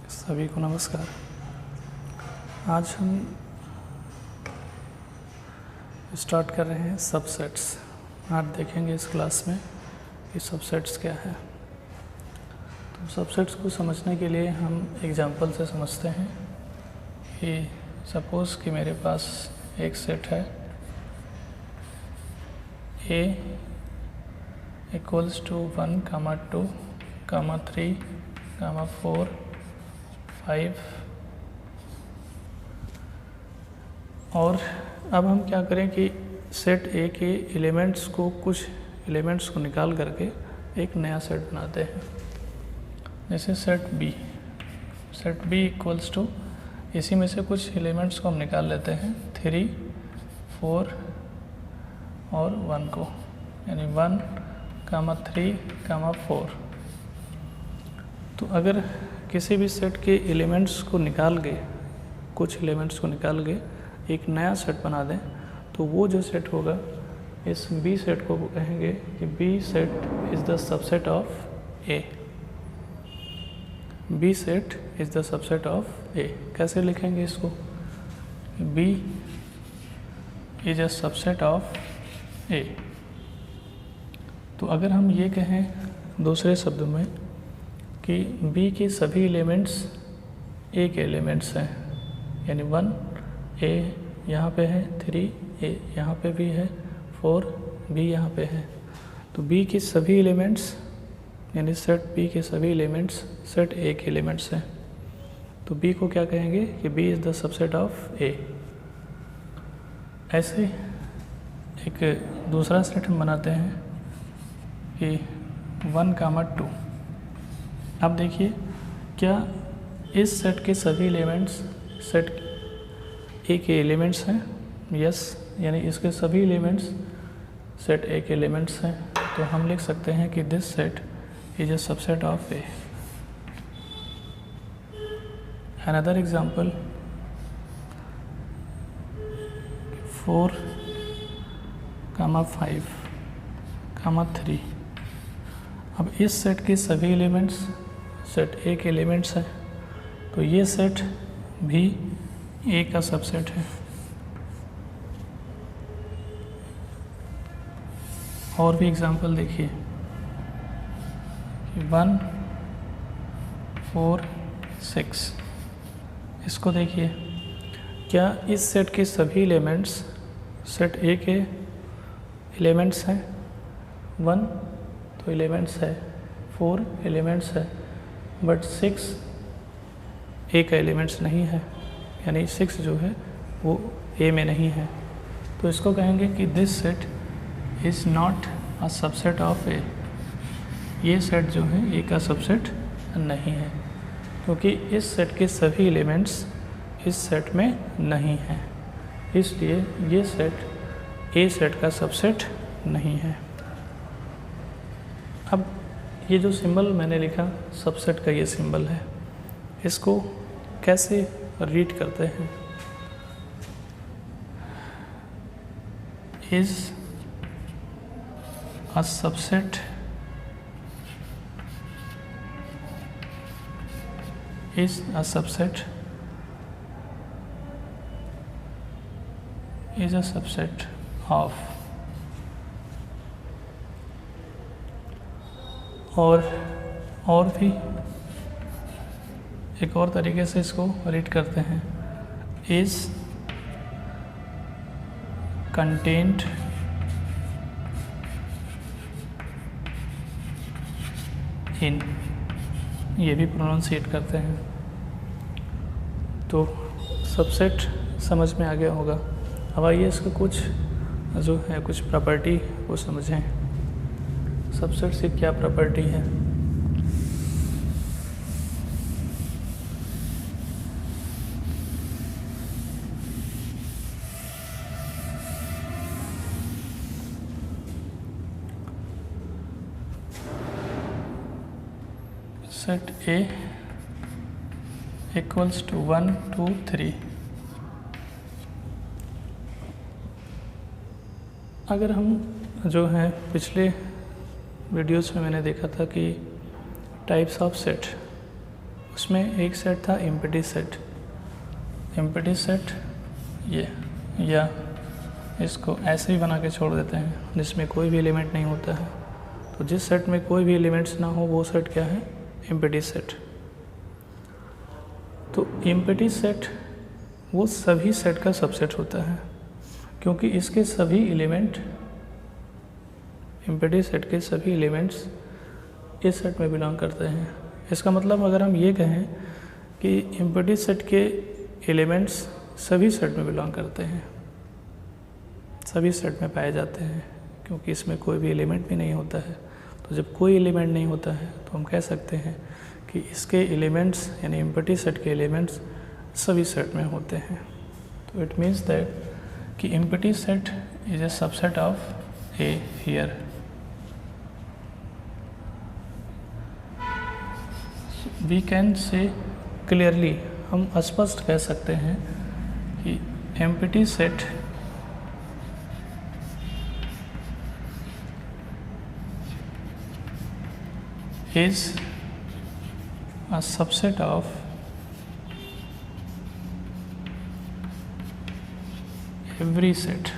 सभी को नमस्कार। आज हम स्टार्ट कर रहे हैं सबसेट्स। आज देखेंगे इस क्लास में कि सबसेट्स क्या है। तो सबसेट्स को समझने के लिए हम एग्जांपल से समझते हैं कि सपोज़ कि मेरे पास एक सेट है A इक्वल्स टू 1, 2, 3, 4, 5 और अब हम क्या करें कि सेट A के एलिमेंट्स को कुछ एलिमेंट्स को निकाल करके एक नया सेट बनाते हैं। जैसे सेट B इक्वल्स टू, इसी में से कुछ एलिमेंट्स को हम निकाल लेते हैं 3, 4 और 1 को, यानी 1, 3, 4। तो अगर किसी भी सेट के एलिमेंट्स को निकाल के, कुछ एलिमेंट्स को निकाल के एक नया सेट बना दें, तो वो जो सेट होगा इस बी सेट को कहेंगे कि B set is the subset of A. B set is the subset of A. कैसे लिखेंगे इसको? B is a subset of A. तो अगर हम ये कहें दूसरे शब्दों में कि B के सभी एलिमेंट्स A के एलिमेंट्स हैं, यानी 1 A यहाँ पे है, 3 A यहाँ पे भी है, 4 B यहाँ पे है, तो B के सभी एलिमेंट्स यानी सेट B के सभी एलिमेंट्स सेट A के एलिमेंट्स हैं। तो B को क्या कहेंगे कि B is the subset of A। ऐसे एक दूसरा सेट हम बनाते हैं कि 1, 2। अब देखिए, क्या इस सेट के सभी एलिमेंट्स सेट ए के एलिमेंट्स हैं? यस, यानी इसके सभी एलिमेंट्स सेट ए के एलिमेंट्स हैं। तो हम लिख सकते हैं कि this set is a subset of A. Another example 4, 5, 3। अब इस सेट के सभी एलिमेंट्स सेट ए के एलिमेंट्स हैं, तो ये सेट भी ए का सबसेट है। और भी एग्जांपल देखिए, 1, 4, 6। इसको देखिए, क्या इस सेट के सभी एलिमेंट्स सेट ए के एलिमेंट्स हैं? 1 तो एलिमेंट्स है, 4 एलिमेंट्स है, बट 6 ए का एलिमेंट्स नहीं है, यानी 6 जो है वो ए में नहीं है। तो इसको कहेंगे कि this set is not a subset of A. ये सेट जो है ए का सबसेट नहीं है, क्योंकि इस सेट के सभी एलिमेंट्स इस सेट में नहीं हैं, इसलिए ये सेट ए सेट का सबसेट नहीं है। अब ये जो सिंबल मैंने लिखा सबसेट का, ये सिंबल है, इसको कैसे रीड करते हैं? इज अ सबसेट ऑफ, और भी एक और तरीके से इसको रीड करते हैं, इज कंटेंट इन, ये भी प्रोनाउंसिएट करते हैं। तो सबसेट समझ में आ गया होगा। अब आइए इसका कुछ जो है कुछ प्रॉपर्टी को समझें। सबसेट से क्या प्रॉपर्टी है? Set A equals to 1, 2, 3। अगर हम जो है पिछले वीडियोस में मैंने देखा था कि टाइप्स ऑफ सेट, उसमें एक सेट था एम्प्टी सेट, एम्प्टी सेट ये, या इसको ऐसे ही बना के छोड़ देते हैं जिसमें कोई भी एलिमेंट नहीं होता है। तो जिस सेट में कोई भी एलिमेंट्स ना हो वो सेट क्या है, एम्प्टी सेट। तो एम्प्टी सेट वो सभी सेट का सबसेट होता है, क्योंकि इसके सभी एलिमेंट, एम्प्टी सेट के सभी एलिमेंट्स इस सेट में बिलोंग करते हैं। इसका मतलब अगर हम ये कहें कि एम्प्टी सेट के एलिमेंट्स सभी सेट में बिलोंग करते हैं, सभी सेट में पाए जाते हैं, क्योंकि इसमें कोई भी एलिमेंट भी नहीं होता है। तो जब कोई एलिमेंट नहीं होता है तो हम कह सकते हैं कि इसके एलिमेंट्स यानी एम्प्टी सेट के एलिमेंट्स सभी सेट में होते हैं। तो इट मीन्स दैट कि empty set is a subset of A here. We can say clearly, हम स्पष्ट कह सकते हैं कि empty set is a subset of every set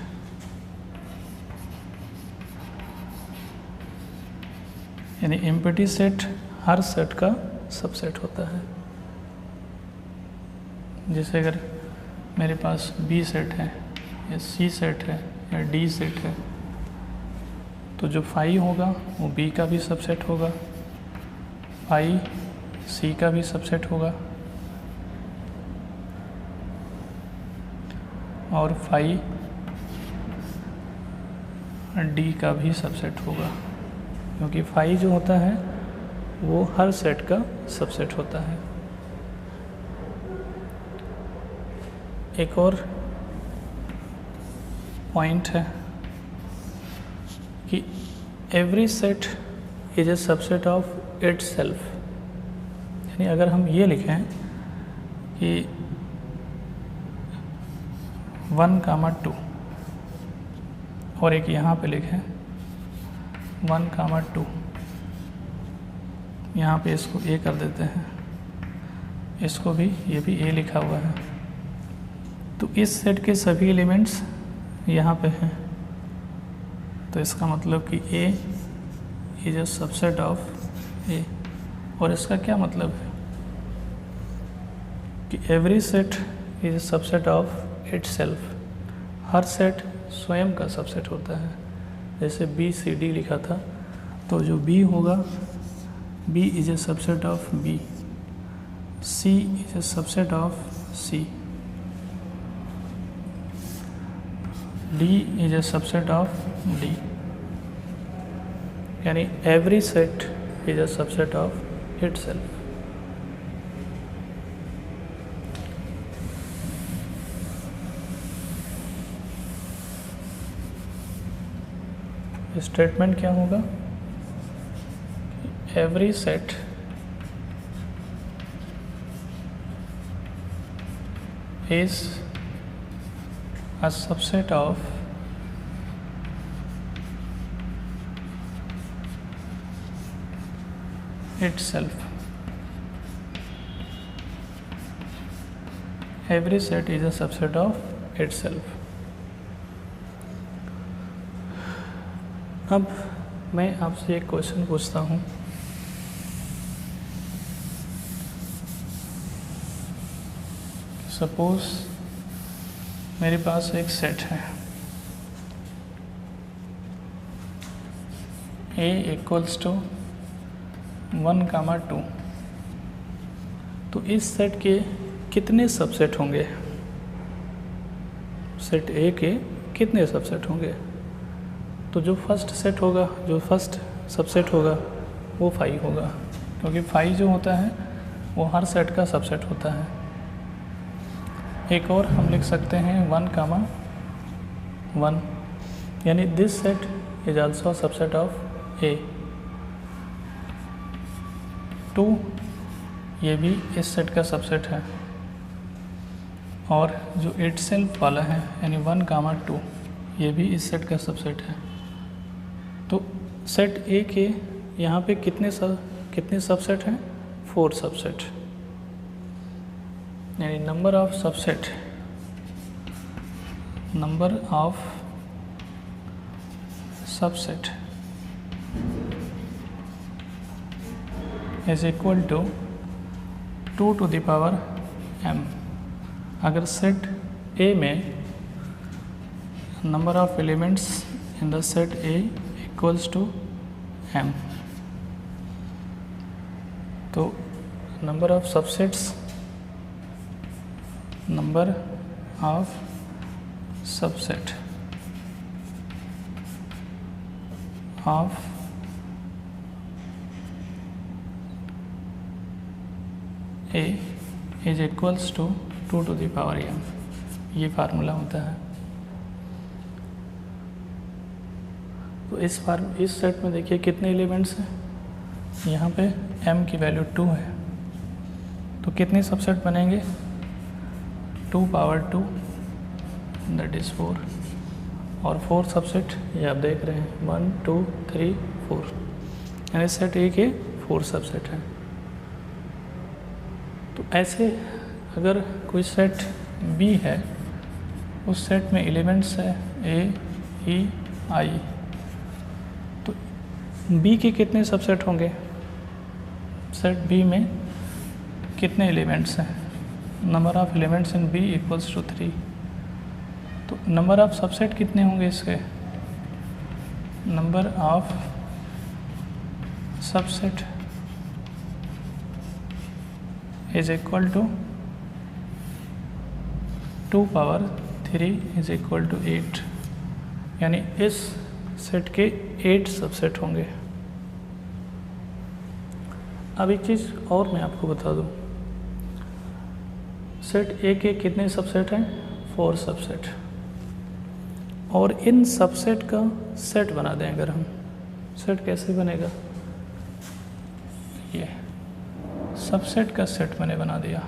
यानी एम्प्टी सेट हर सेट का सबसेट होता है। जैसे अगर मेरे पास बी सेट है या सी सेट है या डी सेट है, तो जो फाई होगा वो बी का भी सबसेट होगा, फाई सी का भी सबसेट होगा और फाई डी का भी सबसेट होगा, क्योंकि फाई जो होता है वो हर सेट का सबसेट होता है। एक और पॉइंट है कि every set is a subset of itself. यानी अगर हम ये लिखें कि 1, 2 और एक यहाँ पे लिखें 1, 2, यहाँ पे इसको ए कर देते हैं, इसको भी, ये भी ए लिखा हुआ है, तो इस सेट के सभी एलिमेंट्स यहाँ पे हैं। तो इसका मतलब कि ए इज अ सबसेट ऑफ ए। और इसका क्या मतलब है कि every set is a subset of itself. Her set स्वयं का सबसेट होता है। जैसे बी सी डी लिखा था, तो जो बी होगा, B is a subset of B, C is a subset of C, D is a subset of D. यानी every set is a subset of itself. Statement क्या होगा? Every set is a subset of itself. Every set is a subset of itself. अब मैं आपसे एक question पूछता हूँ, suppose मेरे पास एक सेट है A इक्वल्स टू 1, 2। तो इस सेट के कितने सबसेट होंगे? सेट ए के कितने सबसेट होंगे? तो जो फर्स्ट सेट होगा, जो फर्स्ट सबसेट होगा वो फाई होगा, क्योंकि फाई जो होता है वो हर सेट का सबसेट होता है। एक और हम लिख सकते हैं 1, 1, यानी this set is also subset of A. 2 ये भी इस सेट का सबसेट है, और जो इटसेल्फ वाला है यानी 1, 2 ये भी इस सेट का सबसेट है। तो सेट ए के यहाँ पे कितने सबसेट हैं? 4 सबसेट। यानी number of subset is equal to 2 to the power m। अगर सेट A में number of elements in the set A equals to m, तो number of subset of A is equals to 2 to the power m। ये formula होता है। तो इस set में देखिए कितने एलिमेंट्स हैं, यहाँ पे m की वैल्यू 2 है, तो कितने सबसेट बनेंगे, 2 power 2 दैट इज़ 4, और 4 सबसेट ये आप देख रहे हैं 1 2 3 4, यानी सेट A के 4 सबसेट हैं। तो ऐसे अगर कोई सेट B है, उस सेट में एलिमेंट्स है A E I, तो B के कितने सबसेट होंगे, सेट B में कितने एलिमेंट्स हैं, number of elements in B equals to 3, तो नंबर ऑफ सबसेट कितने होंगे इसके, number of subset is equal to 2 power 3 is equal to 8, यानी इस सेट के 8 सबसेट होंगे। अब एक चीज़ और मैं आपको बता दूं, सेट ए के कितने सबसेट हैं, 4 सबसेट, और इन सबसेट का सेट बना दें अगर हम, सेट कैसे बनेगा, ये सबसेट का सेट मैंने बना दिया,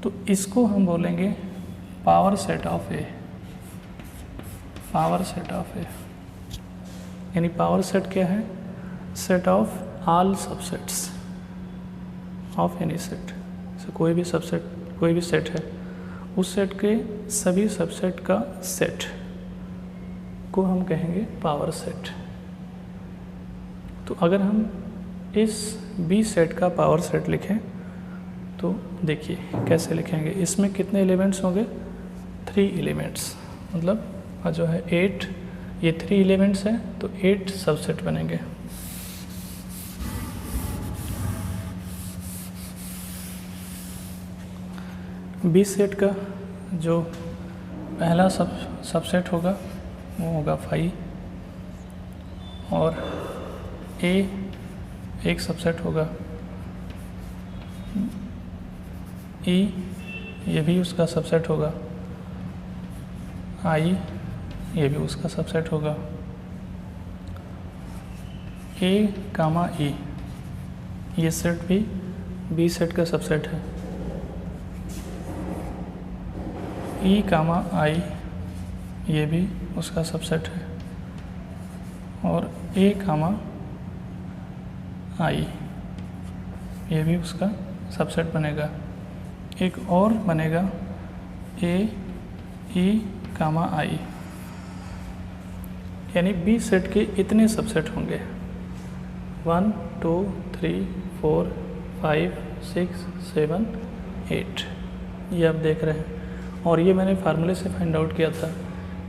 तो इसको हम बोलेंगे power set of A, power set of A, यानी पावर सेट क्या है, set of all subsets of any set, से कोई भी सबसेट, कोई भी सेट है, उस सेट के सभी सबसेट का सेट को हम कहेंगे पावर सेट। तो अगर हम इस बी सेट का पावर सेट लिखें तो देखिए कैसे लिखेंगे, इसमें कितने एलिमेंट्स होंगे, 3 एलिमेंट्स, मतलब जो है 8, ये 3 एलिमेंट्स हैं तो 8 सबसेट बनेंगे। बी सेट का जो पहला सबसेट होगा वो होगा 5, और ए एक सबसेट होगा, ई ये भी उसका सबसेट होगा, आई ये भी उसका सबसेट होगा, ए कामा ई ये सेट भी बी सेट का सबसेट है, ई कामा आई ये भी उसका सबसेट है, और ए कामा आई ये भी उसका सबसेट बनेगा। एक और बनेगा ए ई कामा आई, यानी बी सेट के इतने सबसेट होंगे 1 2 3 4 5 6 7 8, ये आप देख रहे हैं। और ये मैंने फार्मूले से फाइंड आउट किया था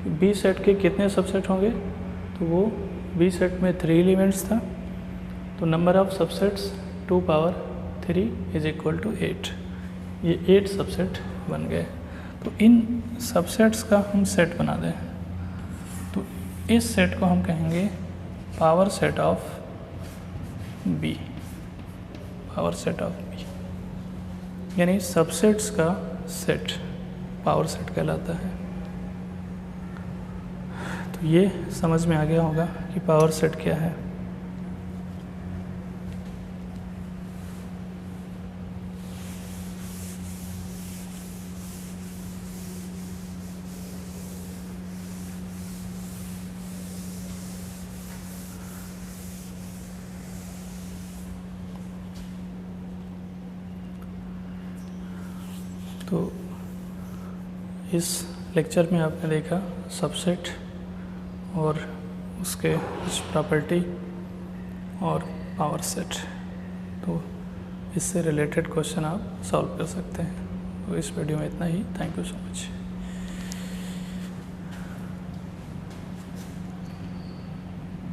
कि बी सेट के कितने सबसेट होंगे, तो वो बी सेट में 3 एलिमेंट्स था, तो number of subsets 2 power 3 is equal to 8, ये 8 सबसेट बन गए। तो इन सबसेट्स का हम सेट बना दें, तो इस सेट को हम कहेंगे power set of B, power set of B, यानी सबसेट्स का सेट पावर सेट कहलाता है। तो ये समझ में आ गया होगा कि पावर सेट क्या है। तो इस लेक्चर में आपने देखा सबसेट और उसके कुछ प्रॉपर्टी और पावर सेट, तो इससे रिलेटेड क्वेश्चन आप सॉल्व कर सकते हैं। तो इस वीडियो में इतना ही। Thank you so much.